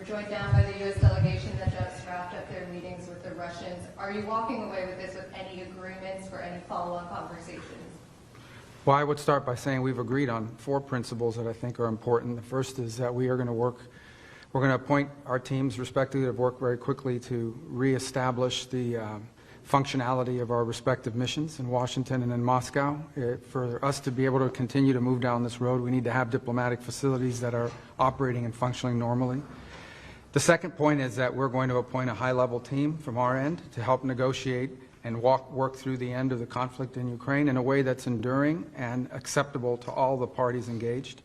were joined down by the U.S. delegation that just wrapped up their meetings with the Russians. Are you walking away with this with any agreements for any follow-on conversations? Well, I would start by saying we've agreed on 4 principles that I think are important. The first is that we're going to appoint our teams respectively to work very quickly to reestablish the functionality of our respective missions in Washington and in Moscow. For us to be able to continue to move down this road, we need to have diplomatic facilities that are operating and functioning normally. The second point is that we're going to appoint a high-level team from our end to help negotiate and work through the end of the conflict in Ukraine in a way that's enduring and acceptable to all the parties engaged.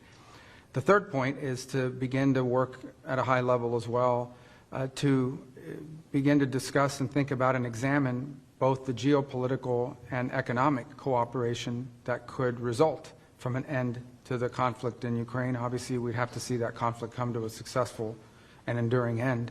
The third point is to begin to work at a high level as well to begin to discuss and think about and examine both the geopolitical and economic cooperation that could result from an end to the conflict in Ukraine. Obviously, we'd have to see that conflict come to a successful and enduring end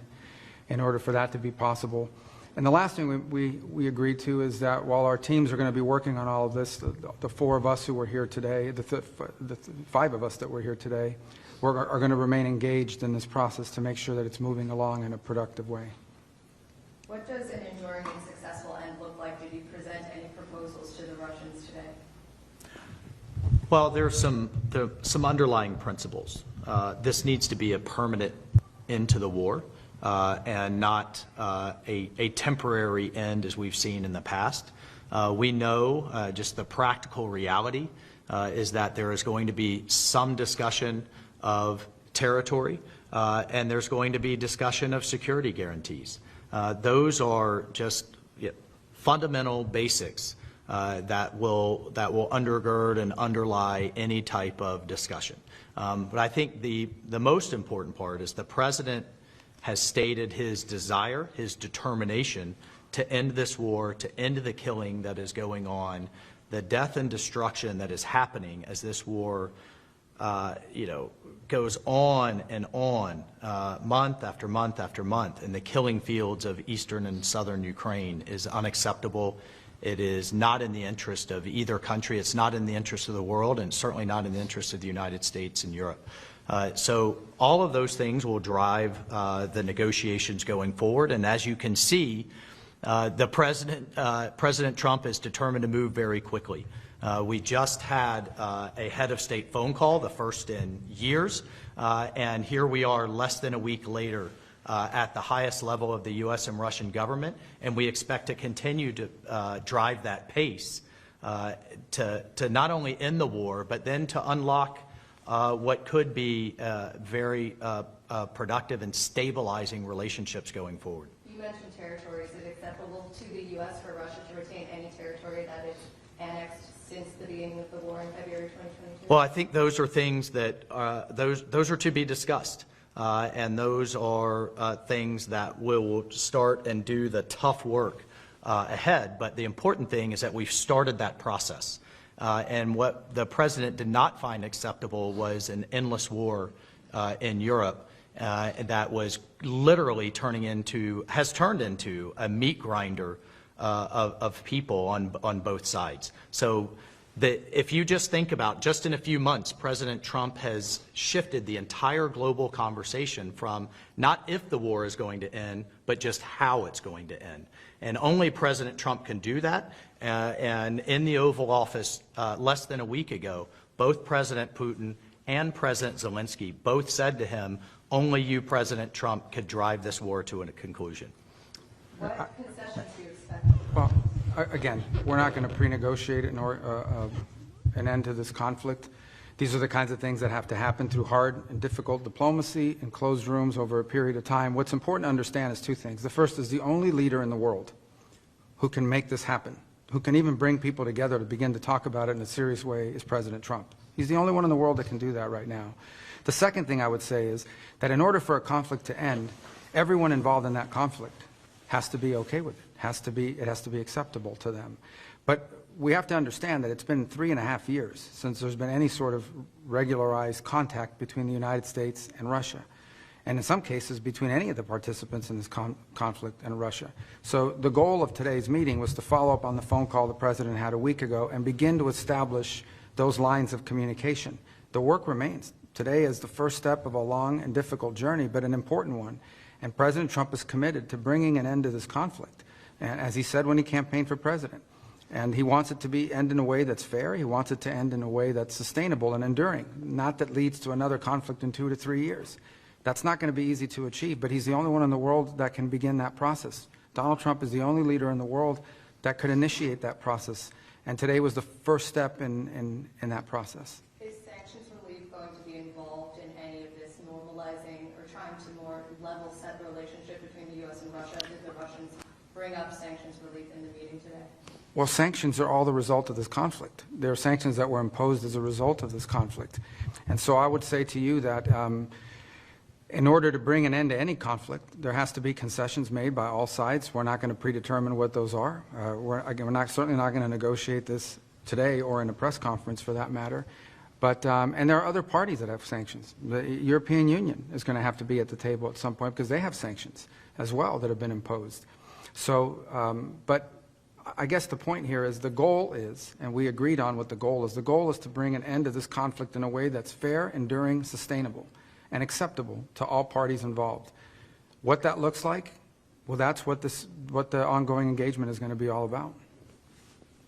in order for that to be possible. And the last thing we agreed to is that while our teams are going to be working on all of this, the 4 of us who were here today, the 5 of us that were here today, are going to remain engaged in this process to make sure that it's moving along in a productive way. What does an enduring and successful end look like? Did you present any proposals to the Russians today? Well, there are some underlying principles. This needs to be a permanent end to the war. And not a temporary end as we've seen in the past. We know just the practical reality is that there is going to be some discussion of territory and there's going to be discussion of security guarantees. Those are just fundamental basics that will undergird and underlie any type of discussion. But I think the most important part is the President has stated his desire, his determination to end this war, to end the killing that is going on, the death and destruction that is happening as this war, goes on and on, month after month after month, in the killing fields of eastern and southern Ukraine is unacceptable. It is not in the interest of either country. It's not in the interest of the world, and certainly not in the interest of the United States and Europe. So all of those things will drive the negotiations going forward. And as you can see, President Trump is determined to move very quickly. We just had a head of state phone call, the first in years, and here we are less than a week later at the highest level of the U.S. and Russian government, and we expect to continue to drive that pace to not end the war, but then to unlock what could be very productive and stabilizing relationships going forward. You mentioned territory. Is it acceptable to the U.S. for Russia to retain any territory that is annexed since the beginning of the war in February 2022? Well, I think those are things that those are to be discussed, and those are things that will start and do the tough work ahead. But the important thing is that we've started that process. And what the President did not find acceptable was an endless war in Europe that was literally has turned into a meat grinder of people on both sides. So if you just think about, just in a few months, President Trump has shifted the entire global conversation from not if the war is going to end, but just how it's going to end. And only President Trump can do that. And in the Oval Office less than a week ago, both President Putin and President Zelensky both said to him, only you, President Trump, could drive this war to a conclusion. What concessions do you expect? Well, again, we're not going to pre-negotiate an end to this conflict. These are the kinds of things that have to happen through hard and difficult diplomacy in closed rooms over a period of time. What's important to understand is 2 things. The first is the only leader in the world who can make this happen, who can even bring people together to begin to talk about it in a serious way, is President Trump. He's the only one in the world that can do that right now. The second thing I would say is that in order for a conflict to end, everyone involved in that conflict has to be okay with it. It has to be acceptable to them. But we have to understand that it's been 3.5 years since there's been any sort of regularized contact between the United States and Russia, and in some cases between any of the participants in this conflict and Russia. So the goal of today's meeting was to follow up on the phone call the President had a week ago and begin to establish those lines of communication. The work remains Today is the first step of a long and difficult journey, but an important one. And President Trump is committed to bringing an end to this conflict, and as he said when he campaigned for president. And he wants it to end in a way that's fair. He wants it to end in a way that's sustainable and enduring, not that leads to another conflict in 2 to 3 years. That's not going to be easy to achieve, but he's the only one in the world that can begin that process. Donald Trump is the only leader in the world that could initiate that process, and today was the first step in that process. Is sanctions relief going to be involved in any of this normalizing or trying to more level set the relationship between the U.S. and Russia? Did the Russians bring up sanctions relief in the meeting today? Well, sanctions are all the result of this conflict. There are sanctions that were imposed as a result of this conflict. And so I would say to you that in order to bring an end to any conflict, there has to be concessions made by all sides. We're not going to predetermine what those are. We're certainly not going to negotiate this today or in a press conference for that matter. But, and there are other parties that have sanctions. The European Union is going to have to be at the table at some point because they have sanctions as well that have been imposed. So, but I guess the point here is the goal is, and we agreed on what the goal is to bring an end to this conflict in a way that's fair, enduring, sustainable, and acceptable to all parties involved. What that looks like, well, that's what the ongoing engagement is going to be all about.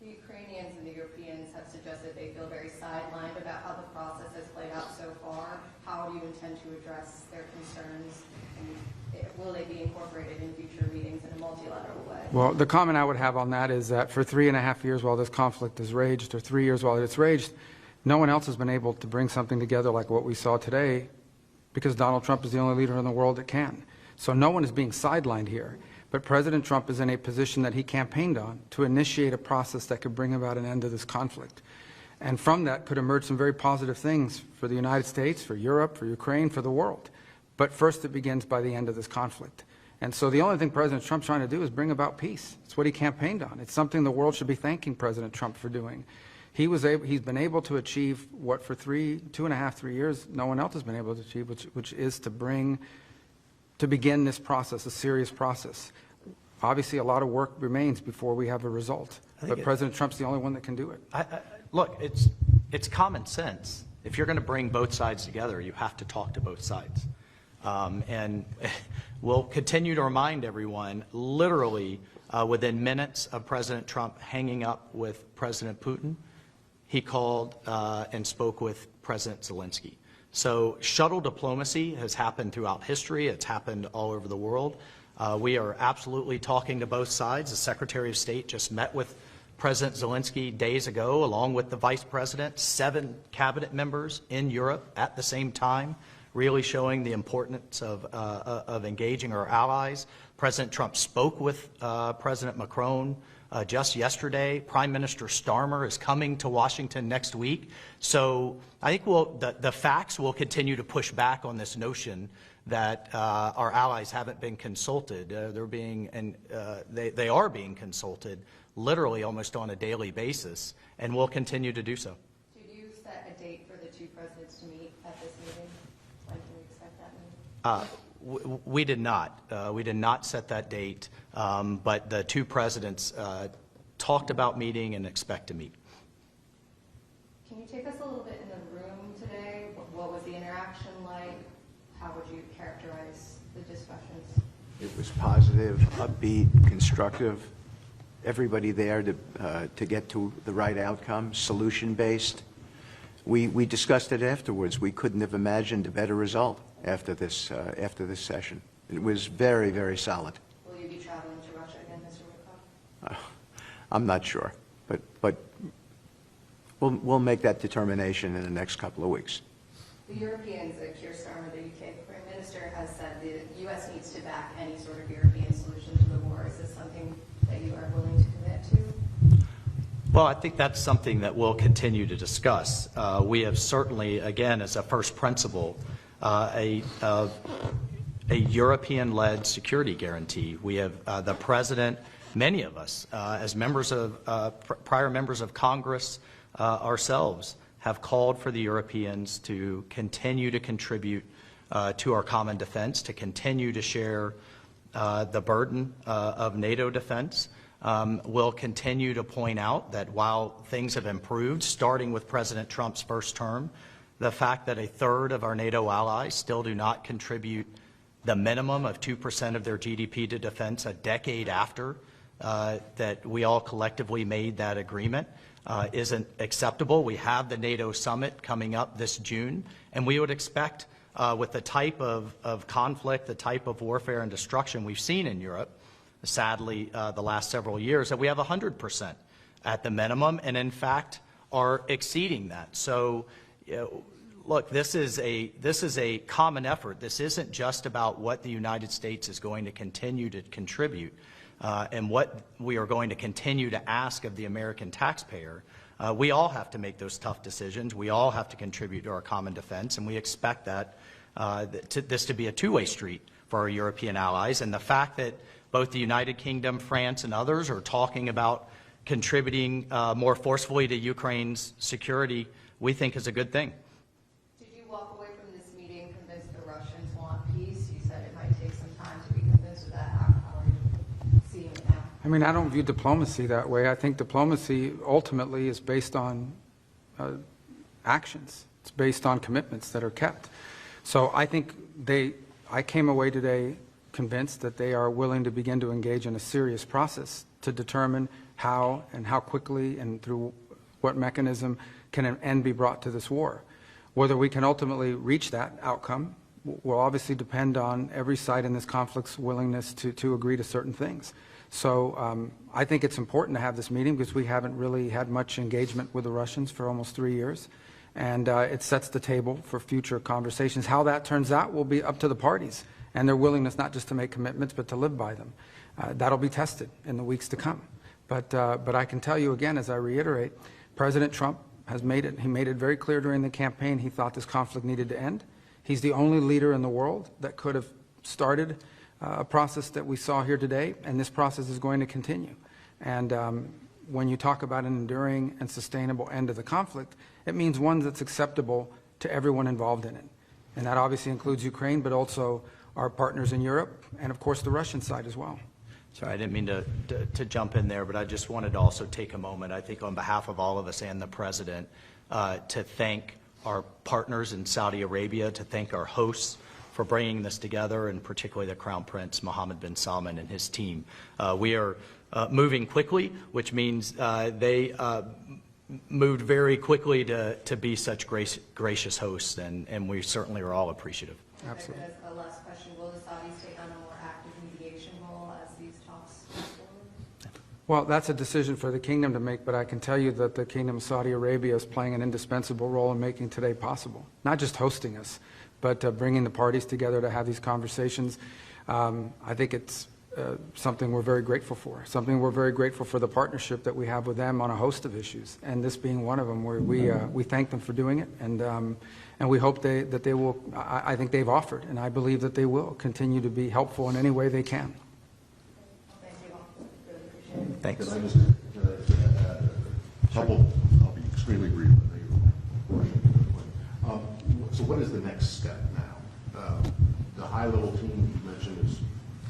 The Ukrainians and the Europeans have suggested they feel very sidelined about how the process has played out so far. How do you intend to address their concerns? And will they be incorporated in future meetings in a multilateral way? Well, the comment I would have on that is that for 3.5 years while this conflict has raged, or 3 years while it's raged, no one else has been able to bring something together like what we saw today, because Donald Trump is the only leader in the world that can. So no one is being sidelined here. But President Trump is in a position that he campaigned on to initiate a process that could bring about an end to this conflict. And from that could emerge some very positive things for the United States, for Europe, for Ukraine, for the world. But first it begins by the end of this conflict. And so the only thing President Trump's trying to do is bring about peace. It's what he campaigned on. It's something the world should be thanking President Trump for doing. He's been able to achieve what for 2.5, 3 years no one else has been able to achieve, which is to begin this process, a serious process. Obviously, a lot of work remains before we have a result. But President Trump's the only one that can do it. Look, it's common sense. If you're going to bring both sides together, you have to talk to both sides. And we'll continue to remind everyone, literally within minutes of President Trump hanging up with President Putin, he called and spoke with President Zelensky. So shuttle diplomacy has happened throughout history. It's happened all over the world. We are absolutely talking to both sides. The Secretary of State just met with President Zelensky days ago, along with the Vice President, 7 cabinet members in Europe at the same time, really showing the importance of engaging our allies. President Trump spoke with President Macron just yesterday. Prime Minister Starmer is coming to Washington next week. So I think the facts will continue to push back on this notion that our allies haven't been consulted. They are being consulted literally almost on a daily basis, and will continue to do so. Did you set a date for the two presidents to meet at this meeting? When can we expect that meeting? We did not. We did not set that date, but the two presidents talked about meeting and expect to meet. Can you take us a little bit in the room today? What was the interaction like? How would you characterize the discussions? It was positive, upbeat, constructive. Everybody there to get to the right outcome, solution-based. We discussed it afterwards. We couldn't have imagined a better result after this session. It was very, very solid. Will you be traveling to Russia again, Mr. Witkoff? I'm not sure, but we'll make that determination in the next couple of weeks. The Europeans, Keir Starmer, the UK Prime Minister, has said the U.S. needs to back any sort of European solution to the war. Is this something that you are willing to commit to? Well, I think that's something that we'll continue to discuss. We have certainly, again, as a first principle, a European-led security guarantee. We have the President, many of us, as members of prior members of Congress ourselves, have called for the Europeans to continue to contribute to our common defense, to continue to share the burden of NATO defense. We'll continue to point out that while things have improved, starting with President Trump's first term, the fact that a third of our NATO allies still do not contribute the minimum of 2% of their GDP to defense a decade after that we all collectively made that agreement isn't acceptable. We have the NATO summit coming up this June, and we would expect with the type of conflict, the type of warfare and destruction we've seen in Europe, sadly, the last several years, that we have 100% at the minimum, and in fact are exceeding that. So, look, this is a common effort. This isn't just about what the United States is going to continue to contribute and what we are going to continue to ask of the American taxpayer. We all have to make those tough decisions. We all have to contribute to our common defense, and we expect that this to be a two-way street for our European allies. And the fact that both the United Kingdom, France, and others are talking about contributing more forcefully to Ukraine's security, we think is a good thing. Did you walk away from this meeting convinced the Russians want peace? You said it might take some time to be convinced of that. How are you seeing it now? I mean, I don't view diplomacy that way. I think diplomacy ultimately is based on actions. It's based on commitments that are kept. So I think I came away today convinced that they are willing to begin to engage in a serious process to determine how and how quickly and through what mechanism can an end be brought to this war. Whether we can ultimately reach that outcome will obviously depend on every side in this conflict's willingness to agree to certain things. So I think it's important to have this meeting because we haven't really had much engagement with the Russians for almost 3 years. And it sets the table for future conversations. How that turns out will be up to the parties and their willingness not just to make commitments but to live by them. That'll be tested in the weeks to come. But I can tell you again, as I reiterate, President Trump has made it very clear during the campaign he thought this conflict needed to end. He's the only leader in the world that could have started a process that we saw here today, and this process is going to continue. And when you talk about an enduring and sustainable end of the conflict, it means one that's acceptable to everyone involved in it. And that obviously includes Ukraine, but also our partners in Europe, and of course the Russian side as well. Sorry, I didn't mean to jump in there, but I just wanted to also take a moment, I think on behalf of all of us and the President, to thank our partners in Saudi Arabia, to thank our hosts for bringing this together, and particularly the Crown Prince Mohammed bin Salman and his team. We are moving quickly, which means they moved very quickly to be such gracious hosts, and we certainly are all appreciative. Absolutely. As a last question, will the Saudis take on a more active mediation role as these talks move forward? Well, that's a decision for the kingdom to make, but I can tell you that the Kingdom of Saudi Arabia is playing an indispensable role in making today possible. Not just hosting us, but bringing the parties together to have these conversations. I think it's something we're very grateful for, something we're very grateful for the partnership that we have with them on a host of issues, and this being one of them, where we thank them for doing it, and we hope that they will, I think they've offered, and I believe that they will continue to be helpful in any way they can. Thank you all. Really appreciate it. Thanks. Can I just add a couple, I'll be extremely brief. So what is the next step now? The high-level team you mentioned is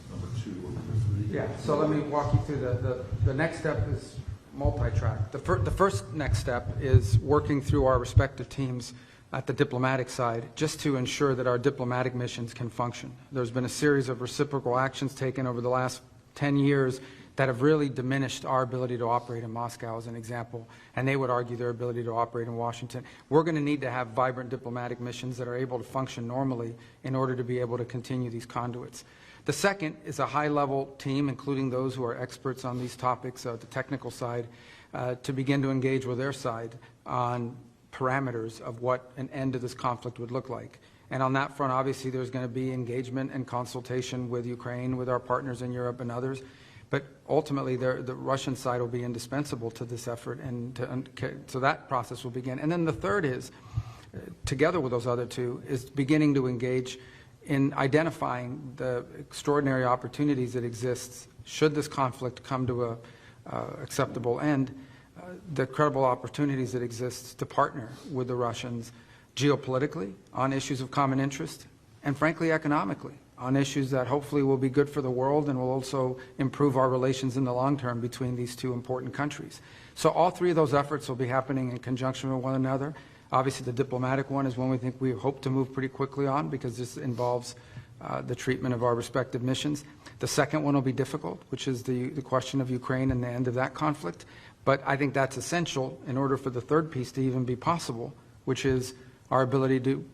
number 2 or number 3? Yeah, so let me walk you through the next step is multi-track. The first next step is working through our respective teams at the diplomatic side just to ensure that our diplomatic missions can function. There's been a series of reciprocal actions taken over the last 10 years that have really diminished our ability to operate in Moscow, as an example, and they would argue their ability to operate in Washington. We're going to need to have vibrant diplomatic missions that are able to function normally in order to be able to continue these conduits. The second is a high-level team, including those who are experts on these topics, the technical side, to begin to engage with their side on parameters of what an end to this conflict would look like. And on that front, obviously, there's going to be engagement and consultation with Ukraine, with our partners in Europe and others. But ultimately, the Russian side will be indispensable to this effort, and so that process will begin. And then the third is, together with those other two, is beginning to engage in identifying the extraordinary opportunities that exist should this conflict come to a acceptable end, the credible opportunities that exist to partner with the Russians geopolitically on issues of common interest, and frankly economically on issues that hopefully will be good for the world and will also improve our relations in the long term between these two important countries. So all three of those efforts will be happening in conjunction with one another. Obviously, the diplomatic one is one we hope to move pretty quickly on because this involves the treatment of our respective missions. The second one will be difficult, which is the question of Ukraine and the end of that conflict. But I think that's essential in order for the third piece to even be possible, which is our ability to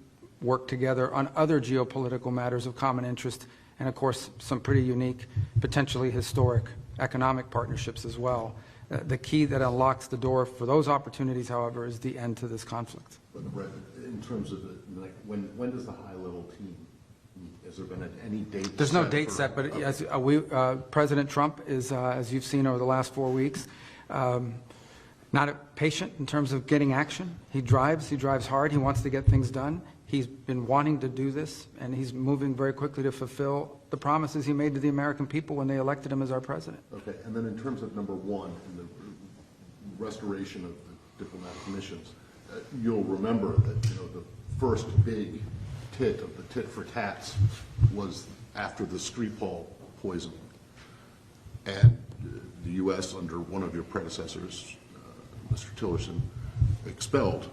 work together on other geopolitical matters of common interest and, of course, some pretty unique, potentially historic economic partnerships as well. The key that unlocks the door for those opportunities, however, is the end to this conflict. But Brett, in terms of when does the high-level team meet? Has there been any date? There's no date set, but as President Trump is, as you've seen over the last 4 weeks, not patient in terms of getting action. He drives hard. He wants to get things done. He's been wanting to do this, and he's moving very quickly to fulfill the promises he made to the American people when they elected him as our president. Okay, and then in terms of number one, in the restoration of the diplomatic missions, you'll remember that the first big tit of the tit for tats was after the Skripal poisoning, and the U.S. under one of your predecessors, Mr. Tillerson, expelled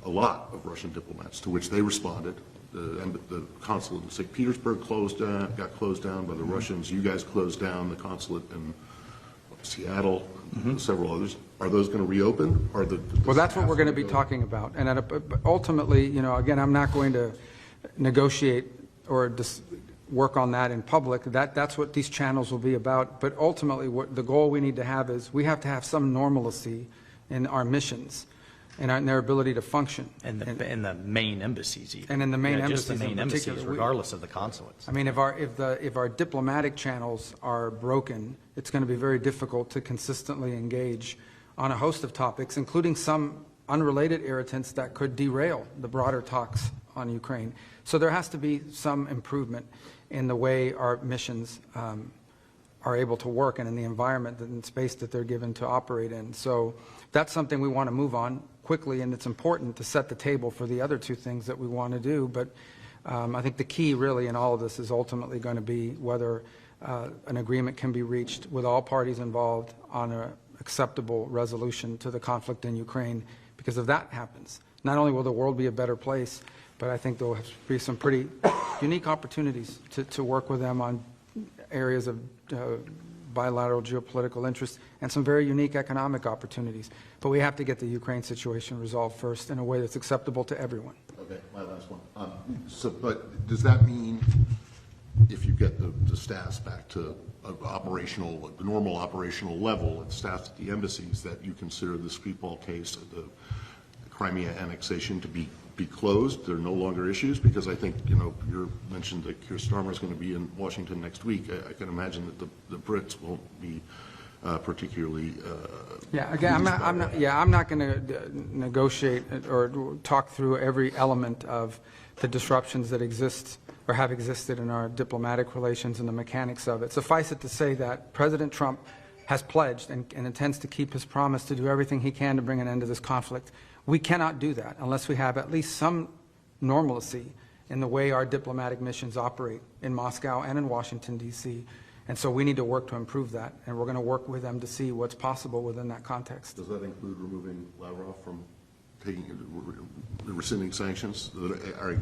a lot of Russian diplomats, to which they responded. The consulate in St. Petersburg got closed down by the Russians. You guys closed down the consulate in Seattle, several others. Are those going to reopen? Well, that's what we're going to be talking about. And ultimately, again, I'm not going to negotiate or work on that in public. That's what these channels will be about. But ultimately, what the goal we need to have is we have to have some normalcy in our missions and in their ability to function. And in the main embassies even. And in the main just the embassies in main particular. embassies, regardless of the consulates. I mean, if our diplomatic channels are broken, it's going to be very difficult to consistently engage on a host of topics, including some unrelated irritants that could derail the broader talks on Ukraine. So there has to be some improvement in the way our missions are able to work and in the environment and space that they're given to operate in. So that's something we want to move on quickly, and it's important to set the table for the other two things that we want to do. But I think the key really in all of this is ultimately going to be whether an agreement can be reached with all parties involved on an acceptable resolution to the conflict in Ukraine. Because if that happens, not only will the world be a better place, but I think there will be some pretty unique opportunities to work with them on areas of bilateral geopolitical interest and some very unique economic opportunities. But we have to get the Ukraine situation resolved first in a way that's acceptable to everyone. Okay, my last one. But does that mean if you get the staffs back to the normal operational level and staffs at the embassies, that you consider the Skripal case, the Crimea annexation, to be closed? There are no longer issues? Because I think, you mentioned that Keir Starmer is going to be in Washington next week. I can imagine that the Brits won't be particularly. Yeah, again, I'm not going to negotiate or talk through every element of the disruptions that exist or have existed in our diplomatic relations and the mechanics of it. Suffice it to say that President Trump has pledged and intends to keep his promise to do everything he can to bring an end to this conflict. We cannot do that unless we have at least some normalcy in the way our diplomatic missions operate in Moscow and in Washington, D.C. And so we need to work to improve that, and we're going to work with them to see what's possible within that context. Does that include removing Lavrov from rescinding sanctions that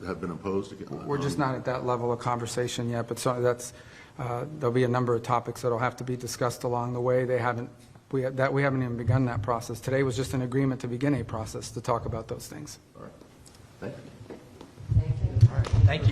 have been imposed? We're just not at that level of conversation yet, but there'll be a number of topics that will have to be discussed along the way. We haven't even begun that process. Today was just an agreement to begin a process to talk about those things. All right. Thank you. Thank you. Thank you.